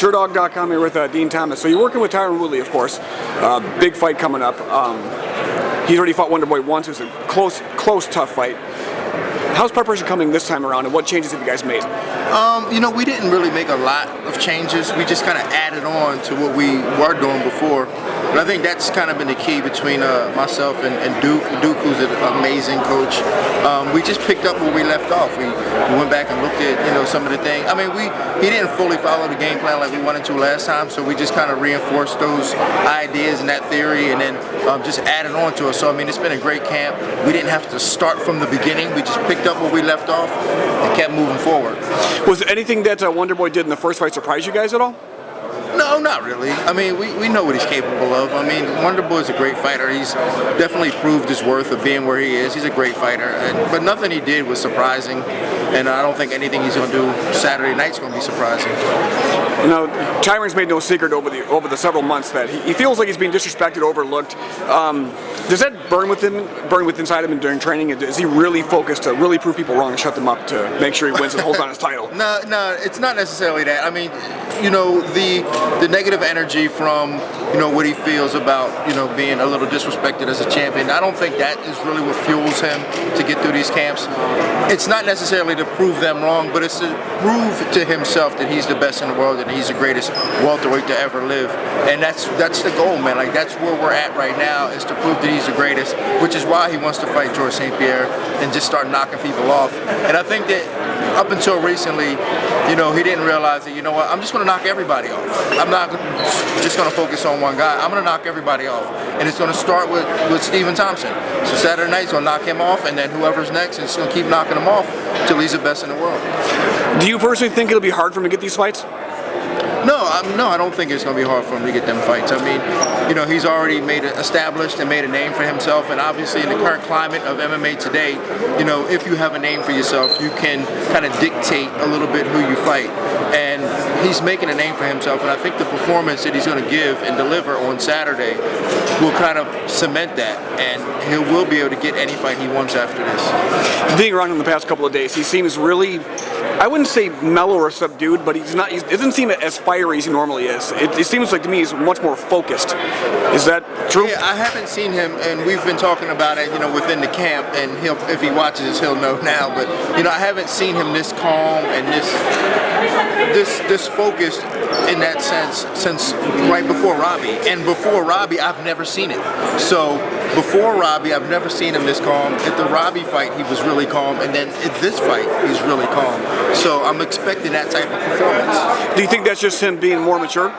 Sherdog.com here with Dean Thomas. So you're working with Tyron Woodley, of course. Big fight coming up. He's already fought Wonder Boy once. It was a close, tough fight. How's preparation coming this time around, and what changes have you guys made? We didn't really make a lot of changes. We just kind of added on to what we were doing before. But I think that's kind of been the key between myself and Duke. Duke, who's an amazing coach. We just picked up where we left off. We went back and looked at some of the things. I mean, he didn't fully follow the game plan like we wanted to last time, so we just kind of reinforced those ideas and that theory, and then just added on to it. So I mean, it's been a great camp. We didn't have to start from the beginning. We just picked up where we left off and kept moving forward. Was anything that Wonder Boy did in the first fight surprise you guys at all? No, not really. I mean, we know what he's capable of. I mean, Wonder Boy's a great fighter. He's definitely proved his worth of being where he is. He's a great fighter. But nothing he did was surprising. And I don't think anything he's going to do Saturday night's going to be surprising. Now, Tyron's made no secret over the several months that he feels like he's being disrespected, overlooked. Does that burn inside him during training? Is he really focused to really prove people wrong and shut them up to make sure he wins and holds on his title? No, it's not necessarily that. I mean, the negative energy from what he feels about being a little disrespected as a champion, I don't think that is really what fuels him to get through these camps. It's not necessarily to prove them wrong, but it's to prove to himself that he's the best in the world and he's the greatest welterweight to ever live. And that's the goal, man. Like, that's where we're at right now, is to prove that he's the greatest, which is why he wants to fight George St. Pierre and just start knocking people off. And I think that up until recently, he didn't realize that, I'm just going to knock everybody off. I'm not just going to focus on one guy. I'm going to knock everybody off. And it's going to start with Stephen Thompson. So Saturday night's going to knock him off, and then whoever's next is going to keep knocking him off until he's the best in the world. Do you personally think it'll be hard for him to get these fights? No, I don't think it's going to be hard for him to get them fights. I mean, he's already established and made a name for himself, and obviously in the current climate of MMA today, if you have a name for yourself, you can kind of dictate a little bit who you fight. And he's making a name for himself, and I think the performance that he's going to give and deliver on Saturday will kind of cement that, and he will be able to get any fight he wants after this. Being around him the past couple of days, he seems really, I wouldn't say mellow or subdued, but he doesn't seem as fiery as he normally is. It seems like to me he's much more focused. Is that true? Yeah, I haven't seen him, and we've been talking about it, within the camp, and if he watches this, he'll know now. But I haven't seen him this calm and this focused in that sense since right before Robbie. And before Robbie, I've never seen it. So before Robbie, I've never seen him this calm. At the Robbie fight, he was really calm, and then at this fight, he's really calm. So I'm expecting that type of performance. Do you think that's just him being more mature?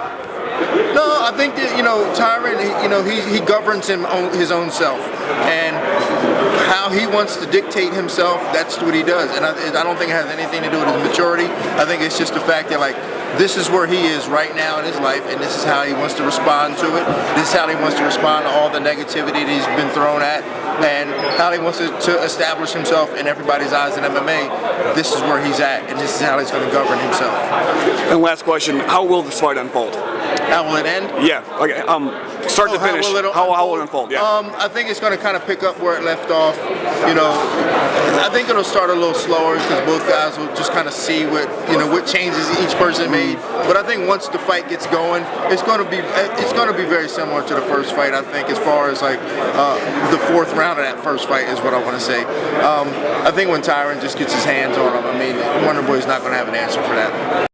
No, I think that Tyron, he governs his own self, and how he wants to dictate himself, that's what he does. And I don't think it has anything to do with his maturity. I think it's just the fact that, like, this is where he is right now in his life, and this is how he wants to respond to it. This is how he wants to respond to all the negativity that he's been thrown at, and how he wants to establish himself in everybody's eyes in MMA. This is where he's at, and this is how he's going to govern himself. And last question, how will this fight unfold? How will it end? Yeah, okay. Start to finish. How will it unfold? Yeah. I think it's going to kind of pick up where it left off. I think it'll start a little slower because both guys will just kind of see what changes each person made. But I think once the fight gets going, it's going to be very similar to the first fight. I think, as far as like the fourth round of that first fight is what I want to say. I think when Tyron just gets his hands on him, Wonder Boy's not going to have an answer for that.